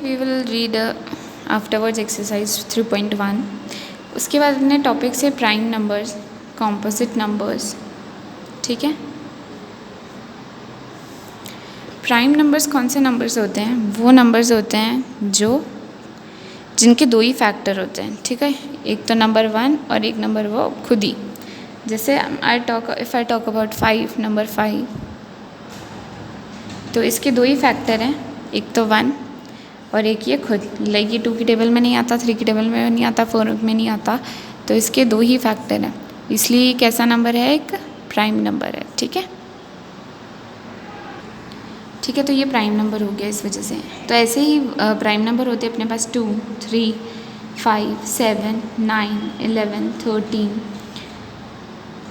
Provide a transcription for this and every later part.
We will read afterwards exercise 3.1। उसके बाद अपने टॉपिक से प्राइम नंबर्स, कॉम्पोजिट नंबर्स। ठीक है, प्राइम नंबर्स कौन से नंबर्स होते हैं? वो नंबर्स होते हैं जिनके दो ही फैक्टर होते हैं। ठीक है, एक तो नंबर 1 और एक नंबर वो खुद ही। जैसे if I talk about 5, number 5, तो इसके दो ही फैक्टर हैं, एक तो 1 और एक ये खुद। लाइक ये 2 की टेबल में नहीं आता, 3 की टेबल में नहीं आता, 4 में नहीं आता, तो इसके दो ही फैक्टर हैं, इसलिए ये कैसा नंबर है? एक प्राइम नंबर है। ठीक है, ठीक है, तो ये प्राइम नंबर हो गया इस वजह से। तो ऐसे ही प्राइम नंबर होते हैं अपने पास 2, 3, 5, 7, 9, 11, 13,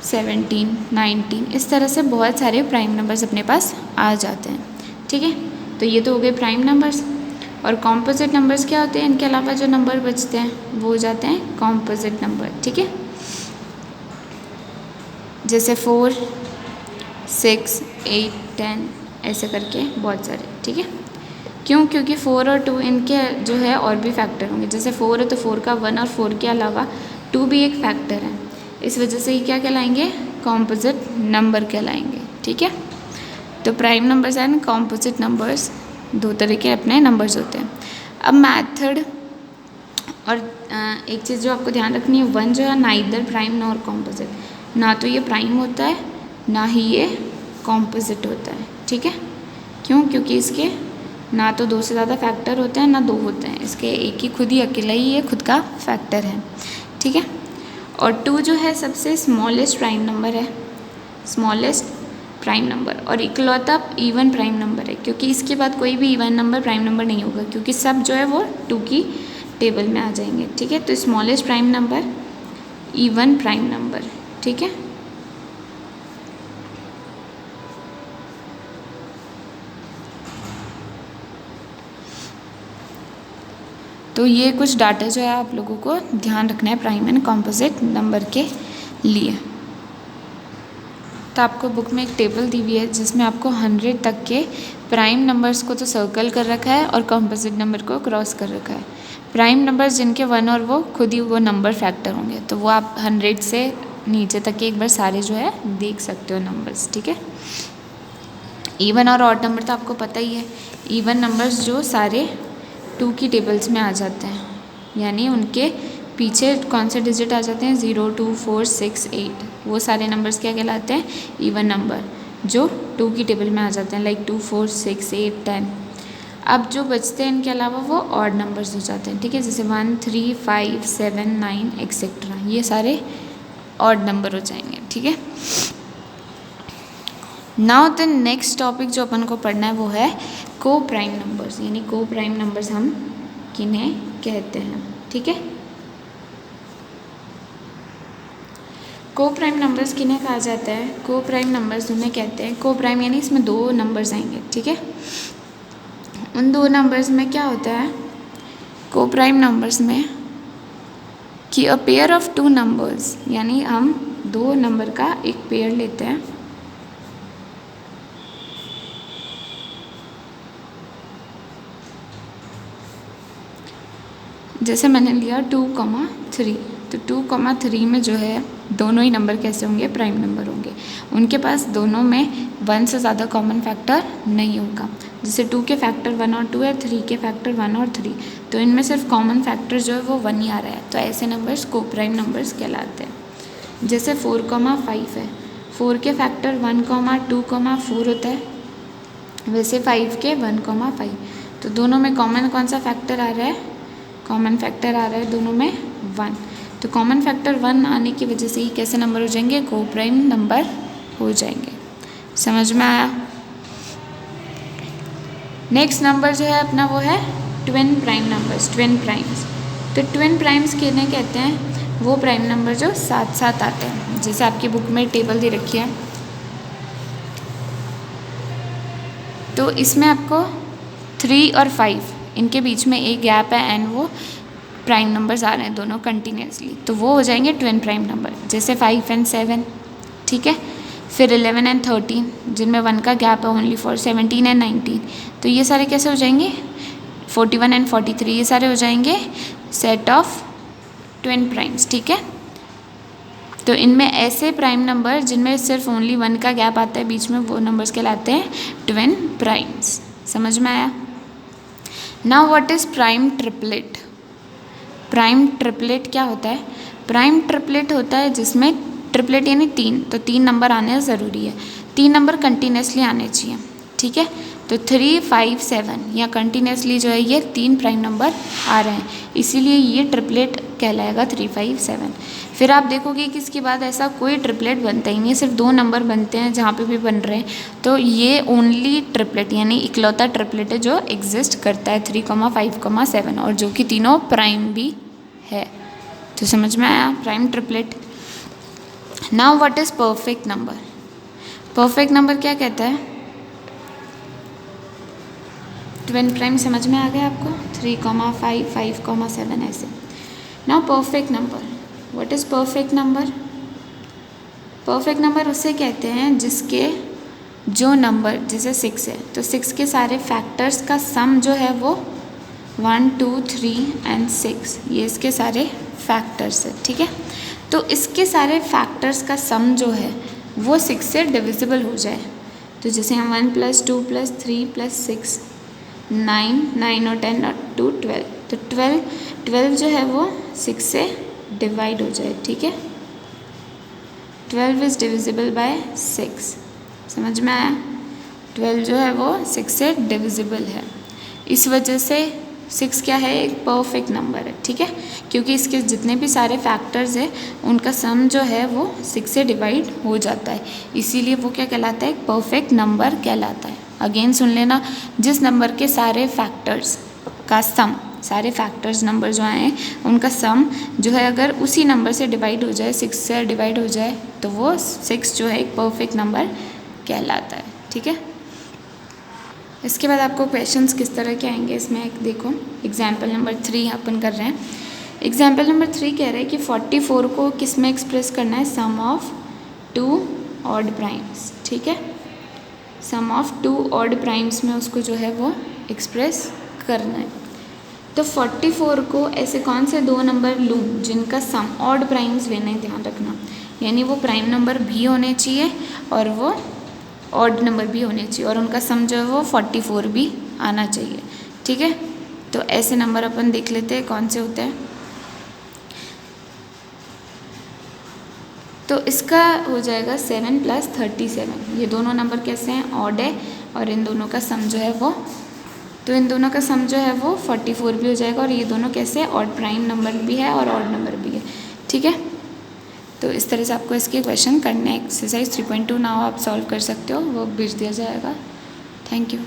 17, 19, इस तरह से बहुत सारे प्राइम नंबर्स अपने पास आ जाते हैं। ठीक है, तो ये तो हो गए प्राइम नंबर्स। और कॉम्पोजिट नंबर्स क्या होते हैं? इनके अलावा जो नंबर बचते हैं वो हो जाते हैं कॉम्पोजिट नंबर। ठीक है, जैसे 4, 6, 8, 10, ऐसे करके बहुत सारे। ठीक है, क्यों? क्योंकि 4 और 2 इनके जो है और भी फैक्टर होंगे। जैसे 4 है तो 4 का 1 और 4 के अलावा 2 भी एक फैक्टर है, इस वजह से ये क्या कहलाएंगे? कॉम्पोजिट नंबर कहलाएंगे। ठीक है, तो prime numbers and composite numbers दो तरह के अपने नंबर्स होते हैं। अब मैथड और एक चीज़ जो आपको ध्यान रखनी है, 1 जो है नाइदर प्राइम नॉर कॉम्पोजिट, ना तो ये प्राइम होता है ना ही ये कॉम्पोजिट होता है। ठीक है, क्यों? क्योंकि इसके ना तो 2 से ज़्यादा फैक्टर होते हैं ना 2 होते हैं, इसके एक ही खुद ही अकेला ही ये खुद का फैक्टर है। ठीक है, और 2 जो है सबसे स्मॉलेस्ट प्राइम नंबर है, स्मॉलेस्ट प्राइम नंबर, और इकलौता इवन प्राइम नंबर है, क्योंकि इसके बाद कोई भी इवन नंबर प्राइम नंबर नहीं होगा, क्योंकि सब जो है वो 2 की टेबल में आ जाएंगे। ठीक है, तो smallest prime number, even prime number. ठीक है, तो ये कुछ डाटा जो है आप लोगों को ध्यान रखना है प्राइम एंड कॉम्पोजिट नंबर के लिए। तो आपको बुक में एक टेबल दी हुई है जिसमें आपको 100 तक के प्राइम नंबर्स को तो सर्कल कर रखा है और कॉम्पोजिट नंबर को क्रॉस कर रखा है। प्राइम नंबर्स जिनके 1 और वो खुद ही वो नंबर फैक्टर होंगे, तो वो आप 100 से नीचे तक के एक बार सारे जो है देख सकते हो नंबर्स। ठीक है, इवन और ऑड नंबर तो आपको पता ही है। इवन नंबर्स जो सारे 2 की टेबल्स में आ जाते हैं, यानी उनके पीछे कौन से डिजिट आ जाते हैं? 0, 2, 4, 6, 8, वो सारे नंबर्स क्या कहलाते हैं? इवन नंबर, जो 2 की टेबल में आ जाते हैं, लाइक 2, 4, 6, 8, 10। अब जो बचते हैं इनके अलावा वो ऑड नंबर्स हो जाते हैं। ठीक है, जैसे 1, 3, 5, 7, 9 एक्सेट्रा, ये सारे ऑड नंबर हो जाएंगे। ठीक है, नाउ द नेक्स्ट टॉपिक जो अपन को पढ़ना है वो है को प्राइम नंबर्स, यानी को प्राइम नंबर्स हम किन्हें कहते हैं। ठीक है, को प्राइम नंबर्स किन्हें कहा जाता है? को प्राइम नंबर्स उन्हें कहते हैं, को प्राइम यानी इसमें 2 नंबर्स आएंगे। ठीक है, उन 2 नंबर्स में क्या होता है को प्राइम नंबर्स में कि अ पेयर ऑफ 2 नंबर्स, यानी हम 2 नंबर का एक पेयर लेते हैं, जैसे मैंने लिया 2,3, तो 2,3 में जो है दोनों ही नंबर कैसे होंगे? प्राइम नंबर होंगे। उनके पास दोनों में 1 से ज़्यादा कॉमन फैक्टर नहीं होगा। जैसे 2 के फैक्टर 1 और 2 है, 3 के फैक्टर 1 और 3, तो इनमें सिर्फ कॉमन फैक्टर जो है वो 1 ही आ रहा है, तो ऐसे नंबर्स को प्राइम नंबर्स कहलाते हैं। जैसे 4,5 है, 4 के फैक्टर 1, 2, 4 होता है, वैसे 5 के 1,5, तो दोनों में कॉमन कौन सा फैक्टर आ रहा है? कॉमन फैक्टर आ रहा है दोनों में 1, तो कॉमन फैक्टर 1 आने की वजह से ही कैसे नंबर हो जाएंगे? को प्राइम नंबर हो जाएंगे। समझ में आया? नेक्स्ट नंबर जो है अपना वो है twin prime numbers, twin primes. तो ट्विन प्राइम्स किन्हें कहते हैं? वो प्राइम नंबर जो साथ साथ आते हैं, जैसे आपकी बुक में टेबल दे रखी है, तो इसमें आपको 3 और 5 इनके बीच में एक गैप है एंड वो प्राइम नंबर्स आ रहे हैं दोनों कंटिन्यूसली, तो वो हो जाएंगे ट्विन प्राइम नंबर। जैसे 5 एंड 7, ठीक है, फिर 11 एंड 13 जिनमें 1 का गैप है ओनली फॉर 17 एंड 19, तो ये सारे कैसे हो जाएंगे? 41 एंड 43 ये सारे हो जाएंगे सेट ऑफ ट्विन प्राइम्स, ठीक है। तो इनमें ऐसे प्राइम नंबर जिनमें सिर्फ ओनली 1 का गैप आता है बीच में, वो नंबर्स कहलाते हैं ट्विन प्राइम्स। समझ में आया? Now what is prime triplet? Prime triplet क्या होता है? प्राइम ट्रिपलेट होता है जिसमें ट्रिपलेट यानी 3, तो 3 नंबर आने ज़रूरी है, 3 नंबर कंटिन्यूसली आने चाहिए, ठीक है। तो 3, 5, 7 या कंटिन्यूसली जो है ये 3 प्राइम नंबर आ रहे हैं, इसीलिए ये ट्रिपलेट कहलाएगा 3, 5, 7। फिर आप देखोगे कि इसके बाद ऐसा कोई ट्रिपलेट बनता ही नहीं है, सिर्फ 2 नंबर बनते हैं जहाँ पे भी बन रहे हैं, तो ये ओनली ट्रिपलेट यानी इकलौता ट्रिपलेट है जो एग्जिस्ट करता है 3, 5, 7 और जो कि तीनों प्राइम भी है। तो समझ में आया prime triplet. Now what is perfect number? Perfect number क्या कहता है? ट्विन प्राइम समझ में आ गया आपको? 3, 5, 5, 7 ऐसे। Now perfect number, what is perfect number? Perfect number उसे कहते हैं जिसके जो नंबर, जैसे 6 है तो 6 के सारे फैक्टर्स का सम जो है वो 1, 2, 3 एंड 6, ये इसके सारे फैक्टर्स है, ठीक है। तो इसके सारे फैक्टर्स का सम जो है वो 6 से डिविजिबल हो जाए, तो जैसे हम 1 + 2 + 3 + 6 9, 9 और 10 और 2 12, तो 12 जो है वो 6 से डिवाइड हो जाए, ठीक है। 12 इज़ डिविजिबल बाय 6, समझ में आया? 12 जो है वो 6 से डिविजिबल है, इस वजह से 6 क्या है? एक परफेक्ट नंबर है, ठीक है, क्योंकि इसके जितने भी सारे फैक्टर्स हैं उनका सम जो है वो 6 से डिवाइड हो जाता है, इसीलिए वो क्या कहलाता है? एक परफेक्ट नंबर कहलाता है। अगेन सुन लेना, जिस नंबर के सारे फैक्टर्स का सम, सारे फैक्टर्स नंबर जो आए हैं उनका सम जो है अगर उसी नंबर से डिवाइड हो जाए, 6 से डिवाइड हो जाए, तो वो 6 जो है एक परफेक्ट नंबर कहलाता है, ठीक है। इसके बाद आपको क्वेश्चंस किस तरह के आएंगे इसमें एक देखो, एग्जाम्पल नंबर 3 अपन कर रहे हैं। एग्जाम्पल नंबर 3 कह रहा है कि 44 को किस में एक्सप्रेस करना है? सम ऑफ 2 ऑड प्राइम्स, ठीक है। सम ऑफ 2 ऑड प्राइम्स में उसको जो है वो एक्सप्रेस करना है। तो 44 को ऐसे कौन से 2 नंबर लूँ जिनका सम ऑड प्राइम्स लेना है, ध्यान रखना, यानी वो प्राइम नंबर भी होने चाहिए और वो ऑड नंबर भी होने चाहिए और उनका सम जो है वो 44 भी आना चाहिए, ठीक है। तो ऐसे नंबर अपन देख लेते हैं कौन से होते हैं। तो इसका हो जाएगा 7 + 37, ये दोनों नंबर कैसे हैं? ऑड है और इन दोनों का सम जो है वो, तो इन दोनों का सम जो है वो 44 भी हो जाएगा और ये दोनों कैसे? ऑड प्राइम नंबर भी है और ऑड नंबर भी है, ठीक है। तो इस तरह से आपको इसके क्वेश्चन करने हैं। एक्सरसाइज 3.2 नाउ आप सॉल्व कर सकते हो, वो भेज दिया जाएगा। Thank you.